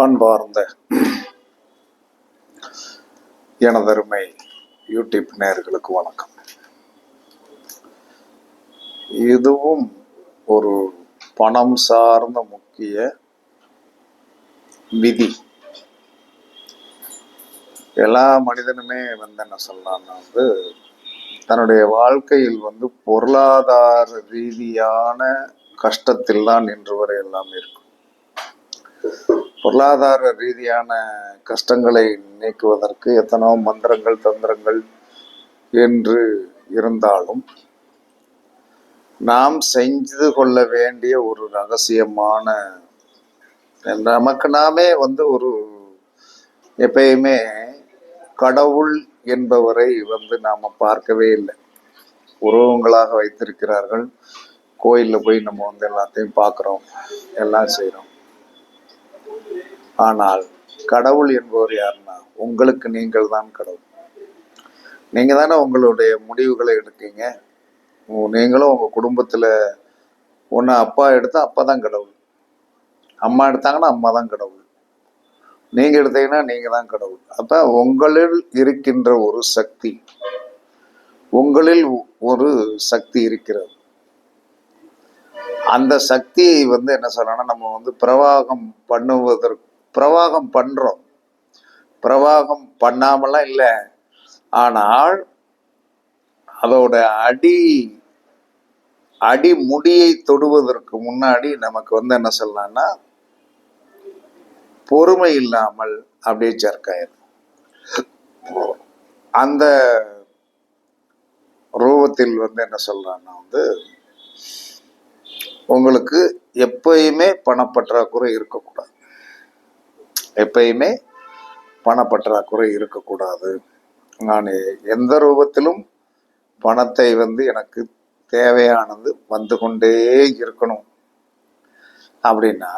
அன்பார்ந்த எனதருமை யூடியூப் நேயர்களுக்கு வணக்கம். இதுவும் ஒரு பணம் சார்ந்த முக்கிய விதி. எல்லா மனிதனுமே என்ன சொல்லலாம்னா தன்னுடைய வாழ்க்கையில் பொருளாதார ரீதியான கஷ்டத்தில் தான் இன்று வரை எல்லாமே இருக்கும். பொருளாதார ரீதியான கஷ்டங்களை நீக்குவதற்கு எத்தனோ மந்திரங்கள் தந்திரங்கள் என்று இருந்தாலும் நாம் செய்து கொள்ள வேண்டிய ஒரு ரகசியமான நமக்கு நாமே ஒரு எப்பயுமே கடவுள் என்பவரை நாம பார்க்கவே இல்லை. உருவங்களாக வைத்திருக்கிறார்கள். கோயிலில் போய் நம்ம எல்லாத்தையும் பார்க்குறோம், எல்லாம் செய்கிறோம். ஆனால் கடவுள் என்பவர் யாருன்னா உங்களுக்கு நீங்கள் தான் கடவுள். நீங்க தானே உங்களுடைய முடிவுகளை எடுக்கீங்க. நீங்களும் உங்க குடும்பத்துல ஒன்று அப்பா எடுத்தா அப்பா தான் கடவுள், அம்மா எடுத்தாங்கன்னா அம்மா தான் கடவுள், நீங்க எடுத்தீங்கன்னா நீங்க தான் கடவுள். அப்ப உங்களில் இருக்கின்ற ஒரு சக்தி, உங்களில் ஒரு சக்தி இருக்கிறது. அந்த சக்தியை என்ன சொல்லணும்னா நம்ம பிரவாகம் பண்றோம். பிரவாகம் பண்ணாமலாம் இல்லை. ஆனால் அதோட அடி முடியை தொடுவதற்கு முன்னாடி நமக்கு என்ன சொல்லலாம்னா பொறுமை இல்லாமல் அப்படியே ஜர்க்காயிரும். அந்த ரூபத்தில் என்ன சொல்றான்னா உங்களுக்கு எப்பயுமே பணப்பற்றாக்குறை இருக்கக்கூடாது. எப்பயுமே பணப்பற்றாக்குறை இருக்கக்கூடாது. நான் எந்த ரூபத்திலும் பணத்தை எனக்கு தேவையானது வந்து கொண்டே இருக்கணும் அப்படின்னா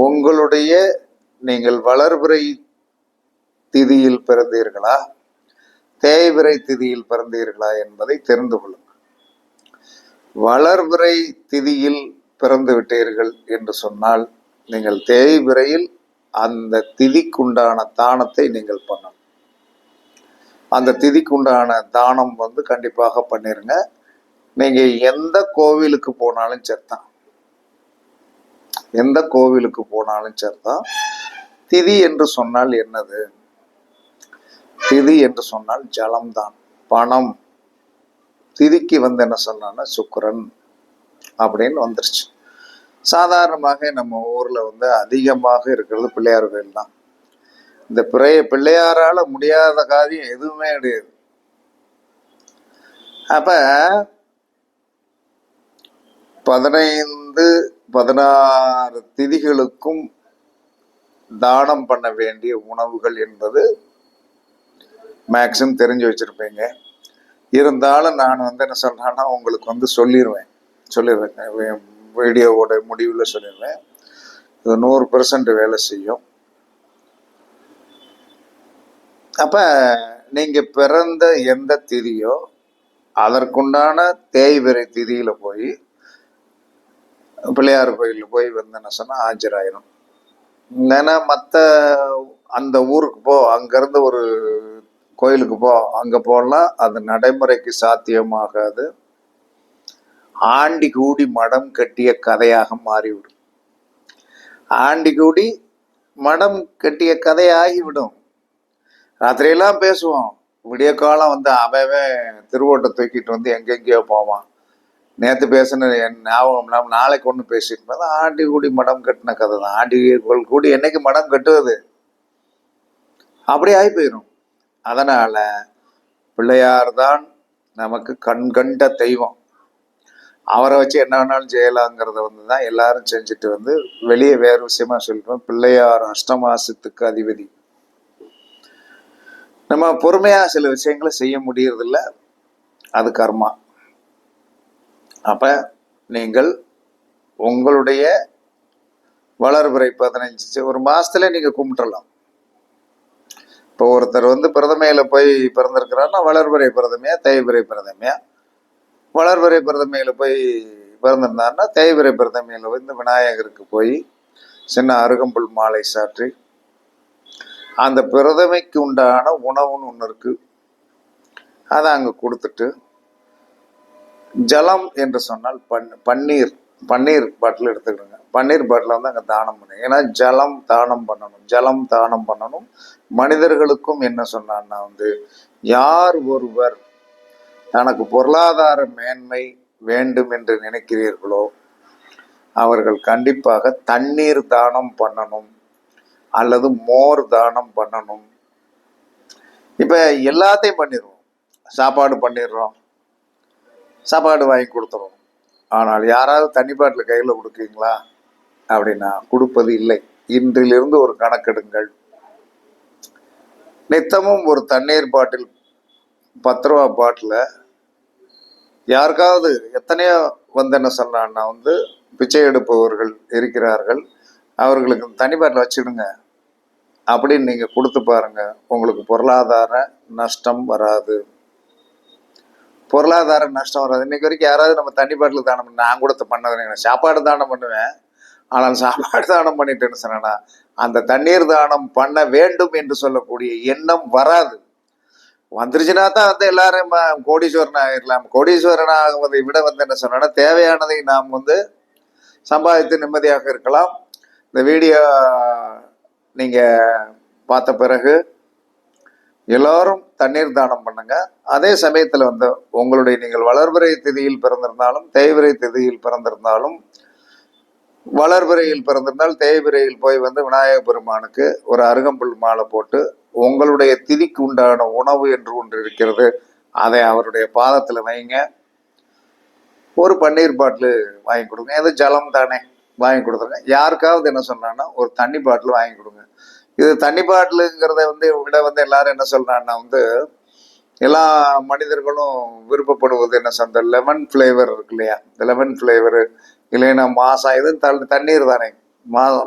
உங்களுடைய நீங்கள் வளர்பிறை திதியில் பிறந்தீர்களா தேய்பிறை திதியில் பிறந்தீர்களா என்பதை தெரிந்து கொள்ளுங்கள். வளர்பிறை திதியில் பிறந்து விட்டீர்கள் என்று சொன்னால் நீங்கள் தேய்பிறையில் அந்த திதிக்குண்டான தானத்தை நீங்கள் பண்ணணும். அந்த திதிக்குண்டான தானம் கண்டிப்பாக பண்ணிருங்க. நீங்க எந்த கோவிலுக்கு போனாலும் சரிதான், எந்த கோவிலுக்கு போனாலும் சரிதான். திதி என்று சொன்னால் என்னது? திதி என்று சொன்னால் ஜலம்தான், பணம். திதிக்கு என்ன சொன்னா சுக்கிரன் அப்படின்னு வந்துருச்சு. சாதாரணமாக நம்ம ஊர்ல அதிகமாக இருக்கிறது பிள்ளையார் கோயில் தான். இந்த பிள்ளையாரால முடியாத காரியம் எதுவுமே கிடையாது. அப்ப 15-16 திதிகளுக்கும் தானம் பண்ண வேண்டிய உணவுகள் என்பது மேக்சிமம் தெரிஞ்சு வச்சிருப்பீங்க. இருந்தாலும் நான் என்ன சொல்றேன்னா உங்களுக்கு சொல்லிடுவேன். வீடியோவோட முடிவில் சொல்லிடுவேன். இது 100% வேலை செய்யும். அப்ப நீங்க பிறந்த எந்த திதியோ அதற்குண்டான தேய்பிறை திதியில போய் பிள்ளையார் கோயில போய் என்ன சொன்னா ஆஜராயிரும். ஏன்னா மற்ற அந்த ஊருக்கு போ, அங்கிருந்து ஒரு கோயிலுக்கு போ, அங்க போனா அது நடைமுறைக்கு சாத்தியமாகாது. ஆண்டி கூடி மடம் கட்டிய கதையாக மாறிவிடும். ஆண்டி கூடி மடம் கட்டிய கதையாகிவிடும். ராத்திரியெல்லாம் பேசுவோம், விடிய காலம் அவன் திருவோட்டை தூக்கிட்டு எங்கெங்கேயோ போவான். நேற்று பேசுன என் ஞாபகம் இல்லாமல் நாளைக்கு ஒன்று பேசிட்டு ஆண்டி கூடி மடம் கட்டின கதை தான். ஆண்டி கூடி என்னைக்கு மடம் கட்டுவது? அப்படி ஆகி போயிடும். அதனால பிள்ளையார் தான் நமக்கு கண்கண்ட தெய்வம். அவரை வச்சு என்ன வேணாலும் செய்யலாங்கிறத தான் எல்லாரும் செஞ்சுட்டு வெளியே வேறு விஷயமா சொல்லிப்போம். பிள்ளையார் அஷ்டமாசத்துக்கு அதிபதி. நம்ம பொறுமையா சில விஷயங்களை செய்ய முடியறதில்ல, அது கர்மா. அப்ப நீங்கள் உங்களுடைய வளர்பிறை 15 ஒரு மாசத்துல நீங்க கும்பிட்டுலாம். இப்போ ஒருத்தர் பிரதமையில போய் பிறந்திருக்கிறாருன்னா வளர்பிறை பிரதமையா தேய்பிறை பிரதமையா? வளர்பிறை பிரதமையில போய் பிறந்திருந்தாருன்னா தேய்பிறை பிரதமையில் வந்து விநாயகருக்கு போய் சின்ன அருகம்புல் மாலை சாற்றி அந்த பிரதமைக்கு உண்டான உணவுன்னு ஒன்று இருக்கு, அதை அங்கே கொடுத்துட்டு ஜலம் என்று சொன்னால் பன்னீர் பன்னீர் பாட்டில் எடுத்துக்கிடுங்க. பன்னீர் பாட்டில் வந்து அங்கே தானம் பண்ணுங்க. ஏன்னா ஜலம் தானம் பண்ணணும், ஜலம் தானம் பண்ணணும். மனிதர்களுக்கும் என்ன சொன்னான்னா வந்து யார் ஒருவர் தனக்கு பொருளாதார மேன்மை வேண்டும் என்று நினைக்கிறீர்களோ அவர்கள் கண்டிப்பாக தண்ணீர் தானம் பண்ணணும் அல்லது மோர் தானம் பண்ணணும். இப்போ எல்லாத்தையும் பண்ணிடுவோம், சாப்பாடு பண்ணிடுறோம், சாப்பாடு வாங்கி கொடுத்துறோம். ஆனால் யாராவது தண்ணி பாட்டில் கையில் கொடுக்குறீங்களா அப்படின்னா கொடுப்பது இல்லை. இன்றிலிருந்து ஒரு கணக்கெடுங்கள். நித்தமும் ஒரு தண்ணீர் பாட்டில் 10 ரூபா பாட்டில் யாருக்காவது எத்தனையோ வந்து என்ன சொன்னான்னா வந்து பிச்சை எடுப்பவர்கள் இருக்கிறார்கள், அவர்களுக்கு தண்ணி பாட்டில் வச்சுடுங்க அப்படின்னு நீங்கள் கொடுத்து பாருங்க, உங்களுக்கு பொருளாதார நஷ்டம் வராது. பொருளாதார நஷ்டம் வராது. இன்னைக்கு வரைக்கும் யாராவது நம்ம தண்ணி பாட்டில் தானம் பண்ண, நான் கூட பண்ணது சாப்பாடு தானம் பண்ணுவேன், ஆனால் சாப்பாடு தானம் பண்ணிட்டேன்னு சொன்னா அந்த தண்ணீர் தானம் பண்ண வேண்டும் என்று சொல்லக்கூடிய எண்ணம் வராது. வந்துருச்சுன்னா தான் வந்து எல்லாரும் கோடீஸ்வரன் ஆகிடலாம். கோடீஸ்வரன் ஆகுவதை விட வந்து என்ன சொன்னா தேவையானதை நாம் வந்து சம்பாதித்து நிம்மதியாக இருக்கலாம். இந்த வீடியோ நீங்கள் பார்த்த பிறகு எல்லோரும் தண்ணீர் தானம் பண்ணுங்க. அதே சமயத்தில் வந்து உங்களுடைய நீங்கள் வளர்பிறை திதியில் பிறந்திருந்தாலும் தேய்பிறை திதியில் பிறந்திருந்தாலும், வளர்பிறையில் பிறந்திருந்தால் தேய்பிறையில் போய் வந்து விநாயக பெருமானுக்கு ஒரு அருகம்புல் மாலை போட்டு உங்களுடைய திதிக்கு உண்டான உணவு என்று ஒன்று இருக்கிறது, அதை அவருடைய பாதத்தில் வைங்க. ஒரு பன்னீர் பாட்டில் வாங்கி கொடுங்க, எது ஜலம் தானே வாங்கி கொடுத்துருங்க. யாருக்காவது என்ன சொன்னான்னா ஒரு தண்ணி பாட்டில் வாங்கி கொடுங்க. இது தண்ணி பாட்டிலுங்கிறத வந்து விட வந்து எல்லாரும் என்ன சொல்றாங்கன்னா வந்து எல்லா மனிதர்களும் விருப்பப்படுவது என்ன சொந்த லெமன் ஃப்ளேவர் இருக்கு இல்லையா, இந்த லெமன் ஃப்ளேவரு இல்லைன்னா மாசா, இது தண்ணீர் தானே,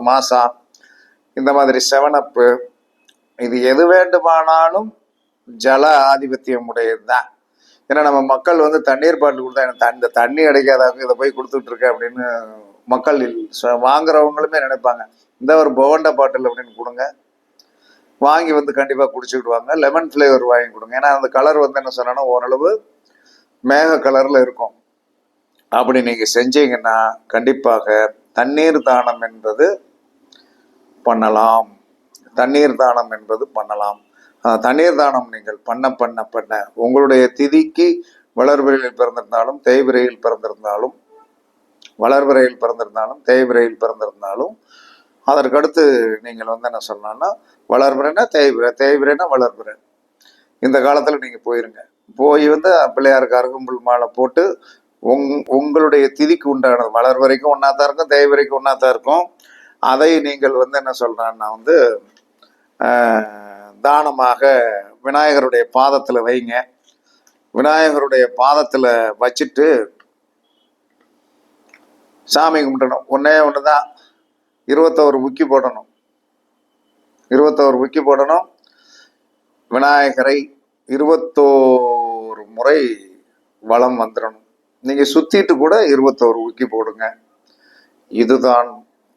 மாசா, இந்த மாதிரி 7up, இது எது வேண்டுமானாலும் ஜல ஆதிபத்தியம் உடையது தான். ஏன்னா நம்ம மக்கள் வந்து தண்ணீர் பாட்டில் கொடுத்தா எனக்கு இந்த தண்ணி அடைக்காதவங்க இதை போய் கொடுத்துட்டு இருக்கேன் அப்படின்னு மக்கள் வாங்குறவங்களுமே நினைப்பாங்க. இந்த ஒரு போண்டா பாட்டில் அப்படின்னு கொடுங்க, வாங்கி வந்து கண்டிப்பாக குடிச்சுக்கிடுவாங்க. லெமன் ஃப்ளேவர் வாங்கி கொடுங்க. ஏன்னா அந்த கலர் வந்து என்ன சொன்னா ஓரளவு மேக கலரில் இருக்கும். அப்படி நீங்கள் செஞ்சீங்கன்னா கண்டிப்பாக தண்ணீர் தானம் என்பது பண்ணலாம். தண்ணீர் தானம் என்பது பண்ணலாம். தண்ணீர் தானம் நீங்கள் பண்ண பண்ண பண்ண உங்களுடைய திதிக்கு வளர்பிறையில் பிறந்திருந்தாலும் தேய்பிறையில் பிறந்திருந்தாலும், வளர்பிறையில் பிறந்திருந்தாலும் தேய்பிறையில் பிறந்திருந்தாலும், அதற்கடுத்து நீங்கள் வந்து என்ன சொல்லலாம்னா வளர்பிறைனா தேய்பிறை, தேய்பிறைனா வளர்பிறை, இந்த காலத்தில் நீங்கள் போயிருங்க. போய் வந்து பிள்ளையாருக்கு அருகம்புல் மாலை போட்டு உங்களுடைய திதிக்கு உண்டானது வளர்வரைக்கும் ஒன்றாத்தான் இருக்கும், தேய்பிறைக்கு ஒன்றாத்தான் இருக்கும். அதை நீங்கள் வந்து என்ன சொல்கிறான்னா வந்து தானமாக விநாயகருடைய பாதத்தில் வைங்க. விநாயகருடைய பாதத்தில் வச்சுட்டு சாமி கும்பிடணும். ஒன்றே ஒன்று தான், 21 முக்கி போடணும். 21 முக்கி போடணும். விநாயகரை 21 முறை வலம் வந்துடணும். நீங்கள் சுற்றிட்டு கூட 21 முக்கி போடுங்க. இதுதான்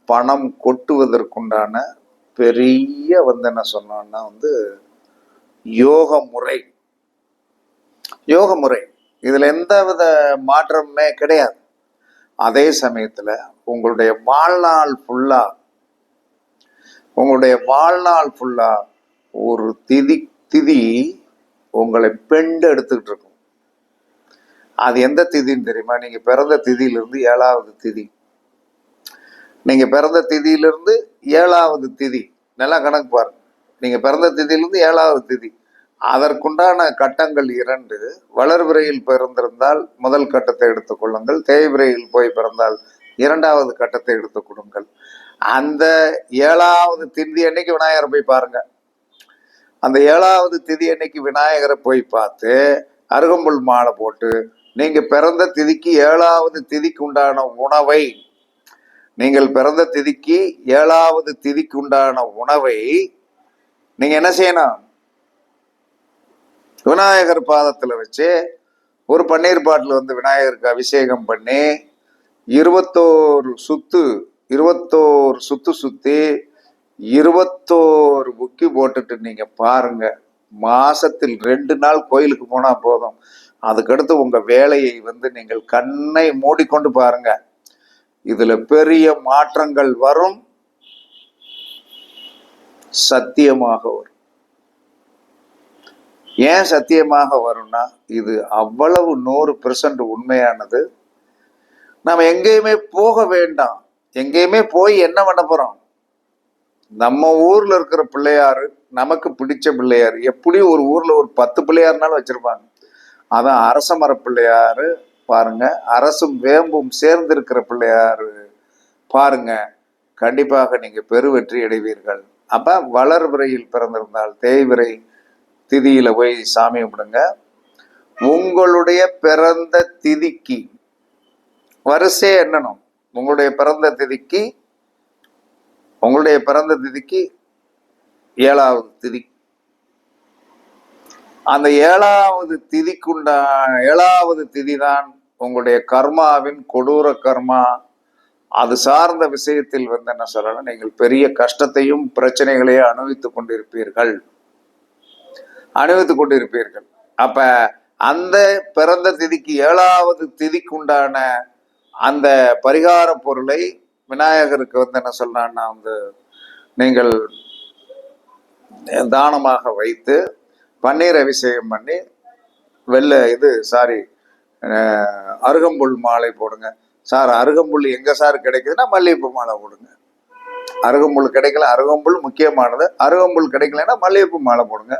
பணம் கொட்டுவதற்குண்டான பெரிய வந்து என்ன சொன்னோன்னா வந்து யோக முறை. யோக முறை இதில் எந்த வித மாற்றமுமே கிடையாது. அதே சமயத்தில் உங்களுடைய வாழ்நாள் ஃபுல்லா ஒரு திதி உங்களை பெண்டு எடுத்துக்கிட்டு இருக்கும். அது எந்த திதின்னு தெரியுமா? நீங்கள் பிறந்த திதியிலிருந்து 7வது திதி, நீங்கள் பிறந்த திதியிலிருந்து 7வது திதி, நல்லா கணக்கு பாருங்க. நீங்கள் பிறந்த திதியிலிருந்து 7வது திதி, அதற்குண்டான கட்டங்கள் 2. வளர்பிறையில் பிறந்திருந்தால் முதல் கட்டத்தை எடுத்துக்கொள்ளுங்கள், தேய்பிறையில் போய் பிறந்தால் 2வது கட்டத்தை எடுத்துக் கொடுங்கள். அந்த 7வது திதி அன்னைக்கு விநாயகரை போய் பாருங்க. அந்த 7வது திதி அன்னைக்கு விநாயகரை போய் பார்த்து அருகம்புல் மாலை போட்டு நீங்க பிறந்த திதிக்கு 7வது திதிக்கு உண்டான உணவை, நீங்கள் பிறந்த திதிக்கு 7வது திதிக்கு உண்டான உணவை நீங்க என்ன செய்யணும்? விநாயகர் பாதத்துல வச்சு ஒரு பன்னீர் பாட்டில் வந்து விநாயகருக்கு அபிஷேகம் பண்ணி 21 சுத்து 21 சுத்து சுத்தி 21 புக்கி போட்டுட்டு நீங்க பாருங்க. மாசத்தில் 2 நாள் கோயிலுக்கு போனா போதும். அதுக்கடுத்து உங்க வேலையை நீங்கள் கண்ணை மூடிக்கொண்டு பாருங்க. இதுல பெரிய மாற்றங்கள் வரும். சத்தியமாக வரும். ஏன் சத்தியமாக வரும்னா, இது அவ்வளவு 100% உண்மையானது. நாம எங்கேயுமே போக வேண்டாம். எங்கேயுமே போய் என்ன பண்ண போறோம்? நம்ம ஊர்ல இருக்கிற பிள்ளையாரு நமக்கு பிடிச்ச பிள்ளையார். எப்படி ஒரு ஊர்ல ஒரு 10 பிள்ளையாருனாலும் வச்சிருப்பாங்க. அதான் அரச மர பிள்ளையாரு பாருங்க, அரசும் வேம்பும் சேர்ந்து இருக்கிற பிள்ளையாரு பாருங்க. கண்டிப்பாக நீங்க பெருவெற்றி அடைவீர்கள். அப்ப வளர்பிறையில் பிறந்திருந்தால் தேய்பிறை திதியில போய் சாமி கும்பிடுங்க. உங்களுடைய பிறந்த திதிக்கு வரிசை எண்ணணும். உங்களுடைய பிறந்த திதிக்கு 7வது திதி. அந்த 7வது திதிக்குண்டான 7வது திதி தான் உங்களுடைய கர்மாவின் கொடூர கர்மா. அது சார்ந்த விஷயத்தில் என்ன சொல்லணும், நீங்கள் பெரிய கஷ்டத்தையும் பிரச்சனைகளையும் அனுபவித்துக் கொண்டிருப்பீர்கள். அப்ப அந்த பிறந்த திதிக்கு 7வது திதிக்குண்டான அந்த பரிகார பொருளை விநாயகருக்கு என்ன சொல்றான்னா நீங்கள் தானமாக வைத்து பன்னீர் அபிஷேகம் பண்ணி அருகம்புல் மாலை போடுங்க. சார் அருகம்புல் எங்க சார் கிடைக்குதுன்னா மல்லிகைப்பூ மாலை போடுங்க. அருகம்புல் கிடைக்கல, அருகம்புல் முக்கியமானது. அருகம்புல் கிடைக்கலன்னா மல்லிகைப்பூ மாலை போடுங்க.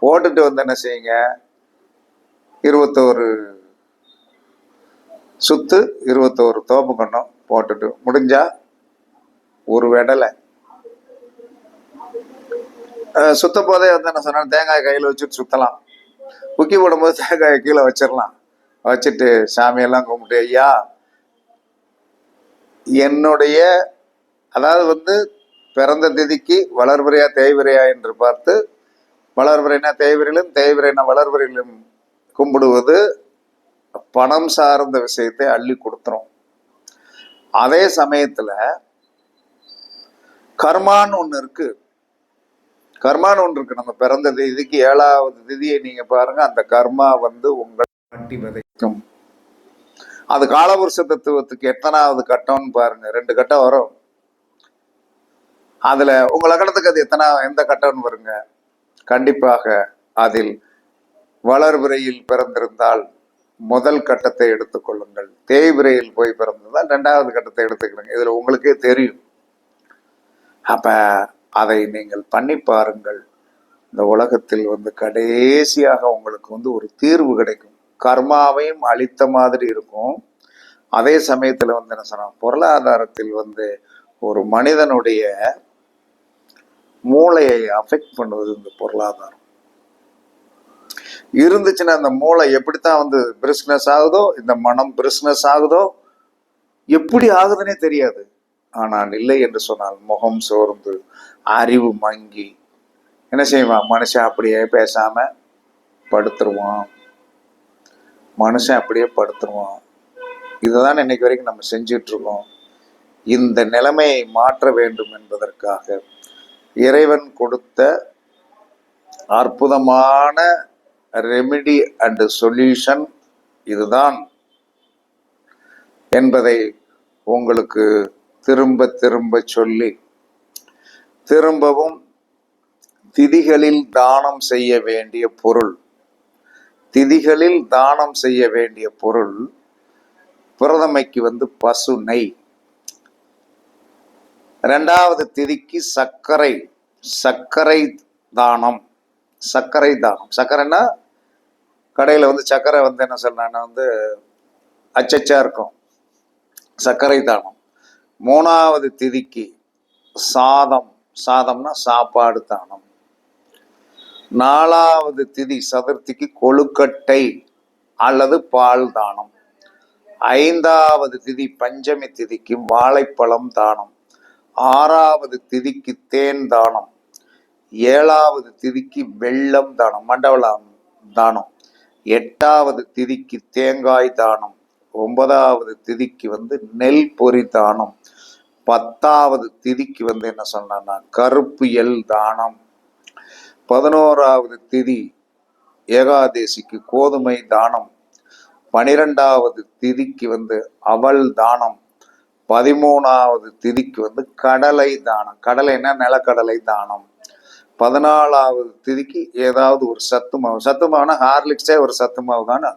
போட்டுட்டு என்ன செய்யுங்க, 21 சுத்து 21 தோப்பு கண்டம் போட்டுட்டு முடிஞ்சா ஒரு வெடலை சுத்த போதே என்ன சொன்னா, தேங்காய் கையில வச்சுட்டு சுத்தலாம். புக்கி போடும்போது தேங்காயை கீழே வச்சிடலாம். வச்சுட்டு சாமியெல்லாம் கும்பிட்டு, ஐயா என்னுடைய அதாவது பிறந்த திதிக்கு வளர்பிறையா தேய்பிறையா என்று பார்த்து, வளர்பிறைனா தேய்பிரையிலும் தேய்பிரைனா வளர்பிறையிலும் கும்பிடுவது பணம் சார்ந்த விஷயத்தை அள்ளி கொடுத்துரும். அதே சமயத்துல கர்மான்னு ஒண்ணு இருக்கு. நம்ம பிறந்த திதிக்கு 7வது திதியை நீங்க பாருங்க. அந்த கர்மா உங்களை கட்டி விதைக்கும். அது காலபுருஷ தத்துவத்துக்கு எத்தனாவது கட்டம்னு பாருங்க. 2 கட்டம் வரும். அதுல உங்க லக்னத்துக்கு அது எந்த கட்டம்னு வருங்க. கண்டிப்பாக அதில் வளர்பிறையில் பிறந்திருந்தால் முதல் கட்டத்தை எடுத்துக்கொள்ளுங்கள். தேய்பிறையில் போய் பிறந்திருந்தால் 2வது கட்டத்தை எடுத்துக்கிடுங்க. இதுல உங்களுக்கே தெரியும். அப்ப அதை நீங்கள் பண்ணி பாருங்கள். இந்த உலகத்தில் கடைசியாக உங்களுக்கு ஒரு தீர்வு கிடைக்கும். கர்மாவையும் அழித்த மாதிரி இருக்கும். அதே சமயத்துல என்ன சொன்னா, பொருளாதாரத்தில் ஒரு மனிதனுடைய மூளையை அஃபெக்ட் பண்ணுவது இந்த பொருளாதாரம் இருந்துச்சுன்னா, அந்த மூளை எப்படித்தான் பிரிஸ்னஸ் ஆகுதோ, இந்த மனம் பிரிஸ்னஸ் ஆகுதோ, எப்படி ஆகுதுன்னே தெரியாது. ஆனால் இல்லை என்று சொன்னால் முகம் சோர்ந்து அறிவு மங்கி என்ன செய்வான், மனுஷன் அப்படியே பேசாம படுத்துருவான். இதுதான் இன்னைக்கு வரைக்கும் நம்ம செஞ்சிட்டு இருக்கோம். இந்த நிலைமையை மாற்ற வேண்டும் என்பதற்காக இறைவன் கொடுத்த அற்புதமான ரெமிடி அண்ட் சொல்யூஷன் இதுதான் என்பதை உங்களுக்கு திரும்ப திரும்ப சொல்லி, திரும்பவும் திதிகளில் தானம் செய்ய வேண்டிய பொருள் பிரதமைக்கு பசு நெய், 2வது திதிக்கு சர்க்கரை தானம். சர்க்கரைன்னா கடையில சர்க்கரை என்ன சொல்றாங்கன்னா அச்சச்சா இருக்கும். சர்க்கரை தானம். 3வது திதிக்கு சாதம்னா சாப்பாடு தானம். 4வது திதி சதுர்த்திக்கு கொழுக்கட்டை அல்லது பால் தானம். 5வது திதி பஞ்சமி திதிக்கு வாழைப்பழம் தானம். 6வது திதிக்கு தேன் தானம். 7வது திதிக்கு வெல்லம் தானம், மண்டவளம் தானம். 8வது திதிக்கு தேங்காய் தானம். 9வது திதிக்கு வந்து நெல் பொரி தானம், 10வது திதிக்கு வந்து என்ன சொன்னா கருப்பு எல் தானம், 11வது திதி ஏகாதேசிக்கு கோதுமை தானம், 12வது திதிக்கு வந்து அவல் தானம், 13வது திதிக்கு வந்து கடலை தானம், கடலைன்னா நிலக்கடலை தானம், 14வது திதிக்கு ஏதாவது ஒரு சத்து மாவுனா ஹார்லிக்ஸே ஒரு சத்து மாவு தானே.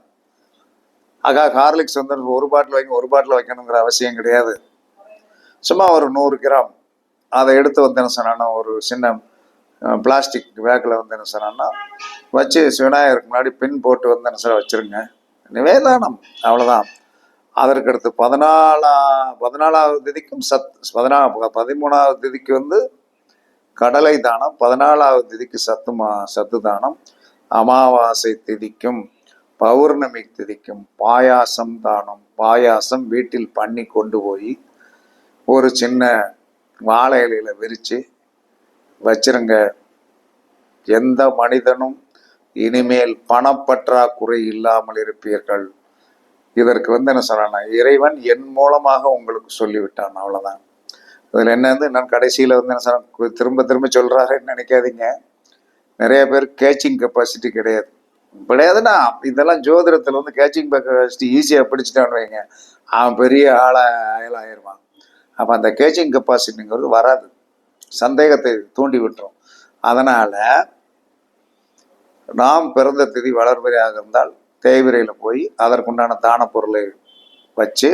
ஹார்லிக்ஸ் வந்து ஒரு பாட்டில் வைக்கணுங்கிற அவசியம் கிடையாது. சும்மா ஒரு 100 கிராம் அதை எடுத்து வந்து என்ன சொன்னா ஒரு சின்ன பிளாஸ்டிக் பேக்கில் வந்து என்ன சொன்னா வச்சு விநாயகருக்கு முன்னாடி பின் போட்டு வந்து என்ன சொல்ல வச்சிருங்க, நிவேதானம், அவ்வளோதான். அதற்கு அடுத்து 14வது திதிக்கும் 13வது திதிக்கு வந்து கடலை தானம், 14வது திதிக்கு சத்து தானம், அமாவாசை திதிக்கும் பௌர்ணமி திதிக்கும் பாயாசம் தானம். பாயாசம் வீட்டில் பண்ணி கொண்டு போய் ஒரு சின்ன வாழை இலையில விரிச்சு வச்சிருங்க. எந்த மனிதனும் இனிமேல் பணப்பற்றாக்குறை இல்லாமல் இருப்பீர்கள். இதற்கு வந்து என்ன சொல்றானா இறைவன் என் மூலமாக உங்களுக்கு சொல்லிவிட்டான், அவ்வளவுதான். இதுல என்ன வந்து நான் கடைசியில வந்து என்ன சொல்ற திரும்ப திரும்ப சொல்றாருன்னு நினைக்காதீங்க. நிறைய பேர் கேச்சிங் கெப்பாசிட்டி கிடையாதுன்னா இதெல்லாம் ஜோதிடத்துல வந்து கேச்சிங் கெப்பாசிட்டி ஈஸியா பிடிச்சிட்டான்னு வைங்க, அவன் பெரிய ஆளாயிருவான். அப்ப அந்த கேச்சிங் கெப்பாசிட்டிங்கிறது வராது, சந்தேகத்தை தூண்டி விட்டுரும். அதனால நாம் பிறந்த திதி வளர்பிறையாக இருந்தால் தேய்பிரையில் போய் அதற்குண்டான தான பொருளை வச்சு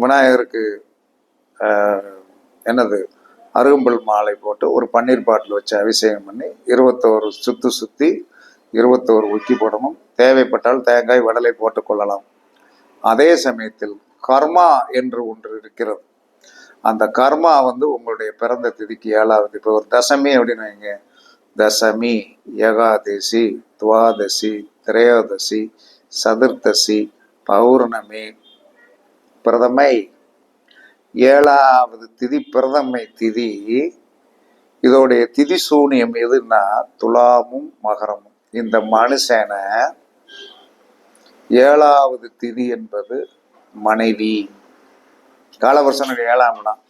விநாயகருக்கு என்னது அருகம்புல் மாலை போட்டு ஒரு பன்னீர் பாட்டில் வச்சு அபிஷேகம் பண்ணி 21 சுற்றி 21 உக்கி போடணும். தேவைப்பட்டால் தேங்காய் வடலை போட்டு கொள்ளலாம். அதே சமயத்தில் கர்மா என்று ஒன்று இருக்கிறது. அந்த கர்மா வந்து உங்களுடைய பிறந்த திதிக்கு 7வது, இப்போ ஒரு தசமி அப்படின்னு வைங்க, தசமி, ஏகாதசி, துவாதசி, திரையோதசி, சதுர்த்தசி, பௌர்ணமி, பிரதமை, 7வது திதி பிரதமை திதி. இதோடைய திதி சூனியம் எதுன்னா துலாமும் மகரமும். இந்த மனுஷனை 7வது திதி என்பது மனைவி, காலபுருஷனுடைய 7ஆம் இடம்.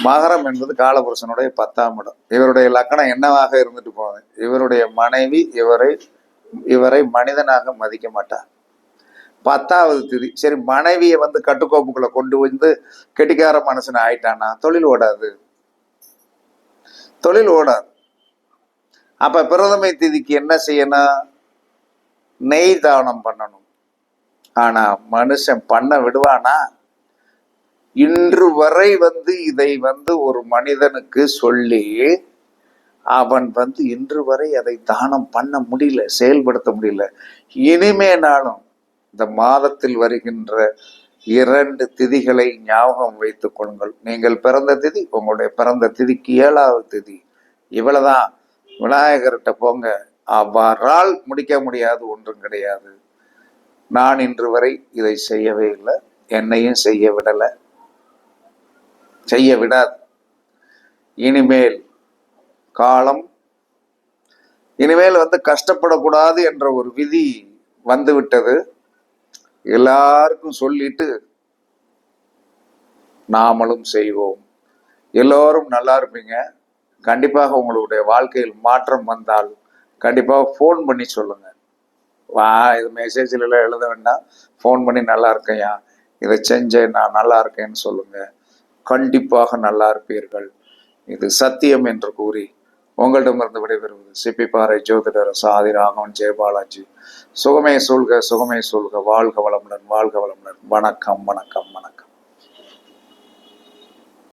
மகரம் என்பது காலபுருஷனுடைய 10ஆம் இடம். இவருடைய லக்கணம் என்னவாக இருந்துட்டு போகுது, இவருடைய மனைவி இவரை மனிதனாக மதிக்க மாட்டார். 10வது திதி. சரி, மனைவியை வந்து கட்டுக்கோப்புக்குள்ள கொண்டு வந்து கெட்டிக்கார மனுஷன் ஆயிட்டானா தொழில் ஓடாது. அப்ப பிரதமை திதிக்கு என்ன செய்யணும், நெய் தானம் பண்ணணும். ஆனா மனுஷன் பண்ண விடுவானா? இன்று வரை வந்து இதை வந்து ஒரு மனிதனுக்கு சொல்லி அவன் வந்து இன்று வரை அதை தானம் பண்ண முடியல, செயல்படுத்த முடியல. இனிமேனாலும் இந்த மாதத்தில் வருகின்ற 2 திதிகளை ஞாபகம் வைத்துக் கொள்ளுங்கள். நீங்கள் பிறந்த திதி, உங்களுடைய பிறந்த திதிக்கு 7வது திதி, இவ்வளவுதான். விநாயகர்கிட்ட போங்க, அவரால் முடிக்க முடியாது ஒன்றும் கிடையாது. நான் இன்று வரை இதை செய்யவே இல்லை, என்னையும் செய்ய விடாது. இனிமேல் வந்து கஷ்டப்படக்கூடாது என்ற ஒரு விதி வந்து விட்டது. எல்லாருக்கும் சொல்லிட்டு நாமளும் செய்வோம். எல்லோரும் நல்லா இருப்பீங்க. கண்டிப்பாக உங்களுடைய வாழ்க்கையில் மாற்றம் வந்தால் கண்டிப்பாக ஃபோன் பண்ணி சொல்லுங்க. இது மெசேஜில் எல்லாம் எழுத வேண்டாம், ஃபோன் பண்ணி நல்லா இருக்கேயா, இதை செஞ்சேன், நான் நல்லா இருக்கேன்னு சொல்லுங்க. கண்டிப்பாக நல்லா இருப்பீர்கள். இது சத்தியம் என்று கூறி உங்களிடமிருந்து விடைபெறுவது சிப்பிப்பாறை ஜோதிடர் சாதி ராகவன் ஜெயபாலாஜி. சுகமே சொல்க, வாழ்க வளமுடன். வணக்கம்.